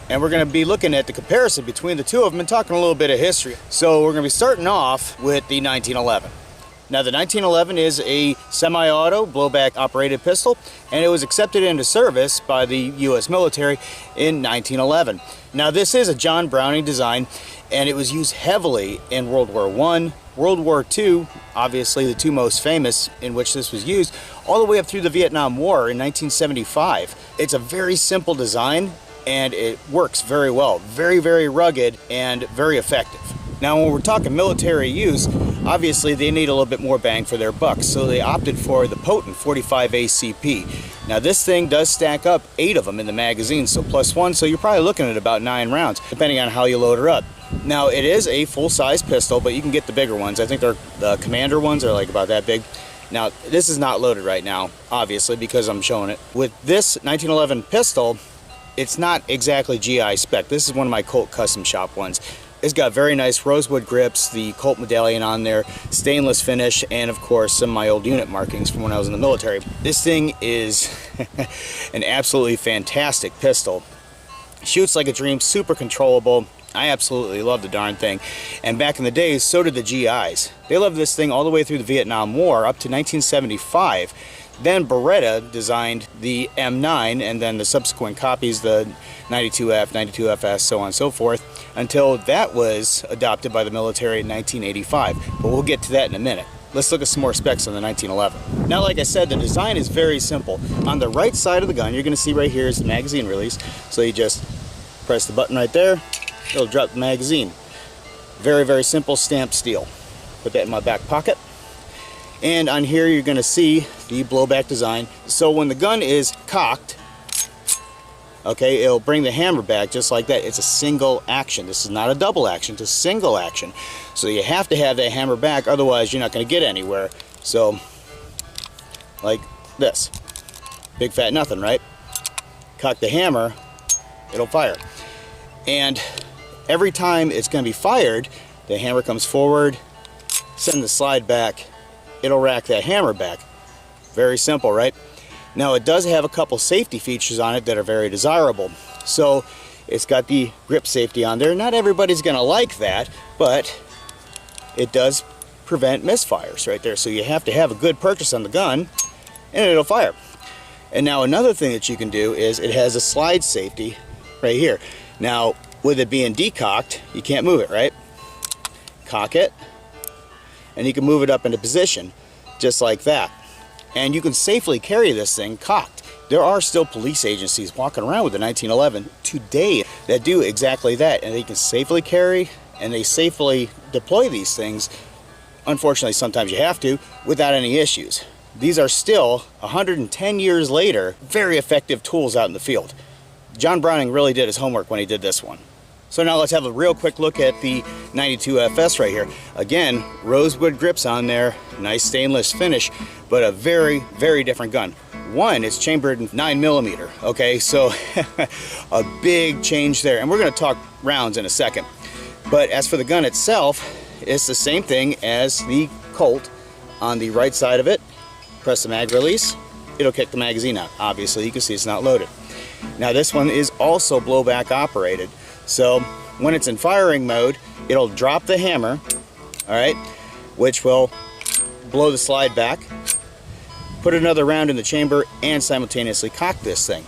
and we're going to be looking at the comparison between the two of them and talking a little bit of history. So we're going to be starting off with the 1911. Now the 1911 is a semi-auto blowback operated pistol, and it was accepted into service by the U.S. military in 1911. Now this is a John Browning design, and it was used heavily in World War I, World War II, obviously the two most famous in which this was used, all the way up through the Vietnam War in 1975. It's a very simple design, and it works very well. Very, very rugged and very effective. Now when we're talking military use, obviously they need a little bit more bang for their buck, so they opted for the potent 45 ACP. Now this thing does stack up 8 of them in the magazine, so +1, so you're probably looking at about 9 rounds, depending on how you load her up. Now it is a full-size pistol, but you can get the bigger ones. I think the Commander ones are like about that big. Now this is not loaded right now, obviously, because I'm showing it. With this 1911 pistol, it's not exactly GI spec. This is one of my Colt custom shop ones. It's got very nice rosewood grips, the Colt medallion on there, stainless finish, and of course some of my old unit markings from when I was in the military. This thing is an absolutely fantastic pistol. Shoots like a dream, super controllable. I absolutely love the darn thing. And back in the days, so did the GIs. They loved this thing all the way through the Vietnam War up to 1975. Then Beretta designed the M9 and then the subsequent copies, the 92F, 92FS, so on and so forth, until that was adopted by the military in 1985. But we'll get to that in a minute. Let's look at some more specs on the 1911. Now, like I said, the design is very simple. On the right side of the gun, you're going to see right here is the magazine release. So you just press the button right there, it'll drop the magazine. Very, very simple stamped steel. Put that in my back pocket. And on here you're going to see the blowback design. So when the gun is cocked, okay, it'll bring the hammer back just like that. It's a single action. This is not a double action, it's a single action. So you have to have that hammer back, otherwise you're not going to get anywhere. So, like this. Big fat nothing, right? Cock the hammer, it'll fire. And every time it's going to be fired, the hammer comes forward, send the slide back, it'll rack that hammer back. Very simple, right? Now it does have a couple safety features on it that are very desirable. So it's got the grip safety on there. Not everybody's going to like that, but it does prevent misfires right there. So you have to have a good purchase on the gun and it'll fire. And now another thing that you can do is it has a slide safety right here. Now with it being decocked, you can't move it, right? Cock it, and you can move it up into position just like that. And you can safely carry this thing cocked. There are still police agencies walking around with the 1911 today that do exactly that, and they can safely carry and they safely deploy these things. Unfortunately, sometimes you have to without any issues. These are still 110 years later very effective tools out in the field. John Browning really did his homework when he did this one. So now let's have a real quick look at the 92FS right here. Again, rosewood grips on there, nice stainless finish, but a very, very different gun. One, it's chambered in 9mm, okay, so a big change there. And we're going to talk rounds in a second. But as for the gun itself, it's the same thing as the Colt. On the right side of it, press the mag release, it'll kick the magazine out. Obviously, you can see it's not loaded. Now this one is also blowback operated. So when it's in firing mode, it'll drop the hammer, all right, which will blow the slide back, put another round in the chamber, and simultaneously cock this thing.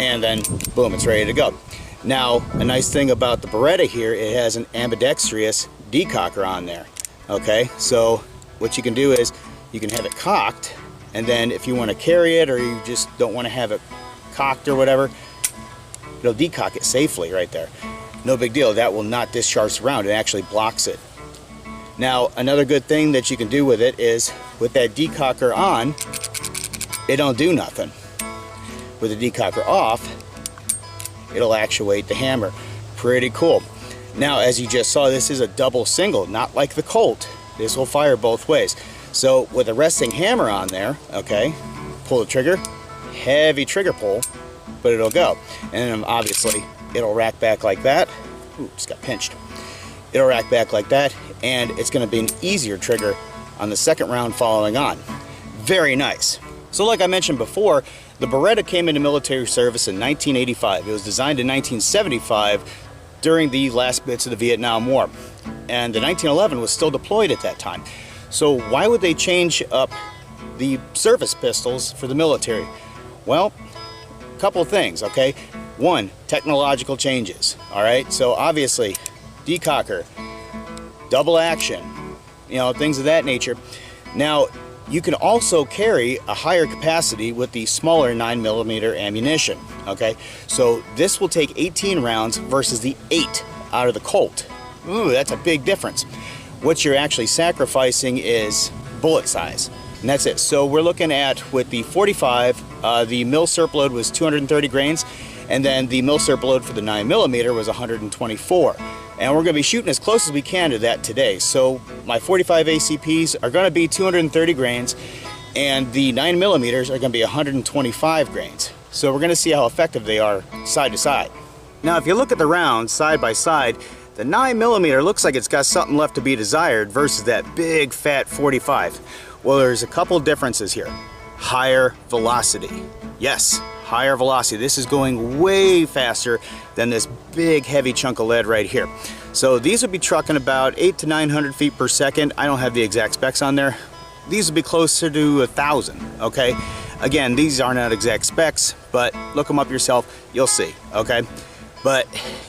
And then, boom, it's ready to go. Now, a nice thing about the Beretta here, it has an ambidextrous decocker on there, okay? So what you can do is you can have it cocked, and then if you want to carry it or you just don't want to have it cocked or whatever, it'll decock it safely right there. No big deal. That will not discharge the round. It actually blocks it. Now, another good thing that you can do with it is with that decocker on, it don't do nothing. With the decocker off, it'll actuate the hammer. Pretty cool. Now, as you just saw, this is a double single, not like the Colt. This will fire both ways. So with a resting hammer on there, okay, pull the trigger, heavy trigger pull, but it'll go. And then obviously it'll rack back like that. Ooh, just got pinched. It'll rack back like that, and it's going to be an easier trigger on the second round following on. Very nice. So like I mentioned before, The Beretta came into military service in 1985. It was designed in 1975 during the last bits of the Vietnam War. And the 1911 was still deployed at that time. So why would they change up the service pistols for the military? Well, a couple of things, okay? One, technological changes, all right? So obviously, decocker, double action, you know, things of that nature. Now, you can also carry a higher capacity with the smaller 9mm ammunition, okay? So this will take 18 rounds versus the 8 out of the Colt. Ooh, that's a big difference. What you're actually sacrificing is bullet size, and that's it. So we're looking at, with the 45, the mil-serp load was 230 grains, and then the mil-serp load for the 9mm was 124. And we're going to be shooting as close as we can to that today. So my 45 ACPs are going to be 230 grains, and the 9mm are going to be 125 grains. So we're going to see how effective they are side to side. Now, if you look at the rounds side by side, the 9mm looks like it's got something left to be desired versus that big fat 45. Well, there's a couple differences here. Higher velocity. Yes, higher velocity. This is going way faster than this big heavy chunk of lead right here. So these would be trucking about 800 to 900 feet per second. I don't have the exact specs on there. These would be closer to 1,000, okay? Again, these are not exact specs, but look them up yourself, you'll see, okay? But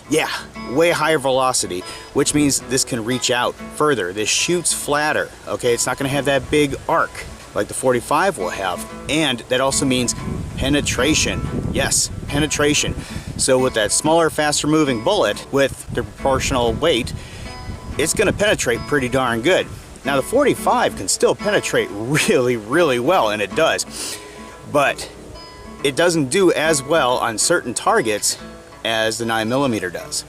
yeah, way higher velocity, which means this can reach out further. This shoots flatter, okay? It's not gonna have that big arc like the 45 will have. And that also means penetration. Yes, penetration. So with that smaller, faster moving bullet with the proportional weight, it's gonna penetrate pretty darn good. Now the 45 can still penetrate really, really well, and it does. But it doesn't do as well on certain targets as the 9mm does.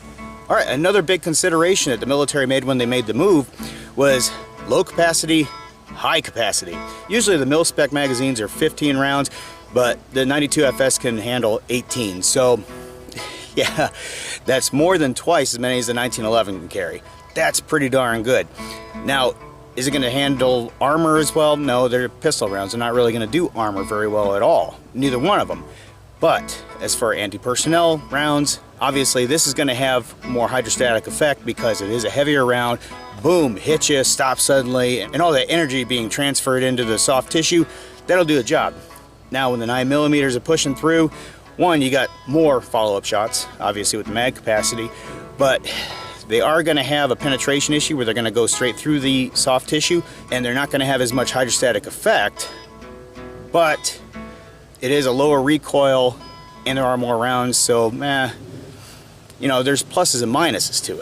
All right, another big consideration that the military made when they made the move was low capacity, high capacity. Usually the mil-spec magazines are 15 rounds, but the 92FS can handle 18. So yeah, that's more than twice as many as the 1911 can carry. That's pretty darn good. Now, is it going to handle armor as well? No, they're pistol rounds. They're not really going to do armor very well at all. Neither one of them. But as for anti-personnel rounds, obviously this is going to have more hydrostatic effect because it is a heavier round. Boom, hit you, stop suddenly, and all that energy being transferred into the soft tissue, that'll do the job. Now when the 9mm are pushing through, one, you got more follow-up shots, obviously with the mag capacity, but they are going to have a penetration issue where they're going to go straight through the soft tissue, and they're not going to have as much hydrostatic effect, but it is a lower recoil and there are more rounds, so you know, there's pluses and minuses to it.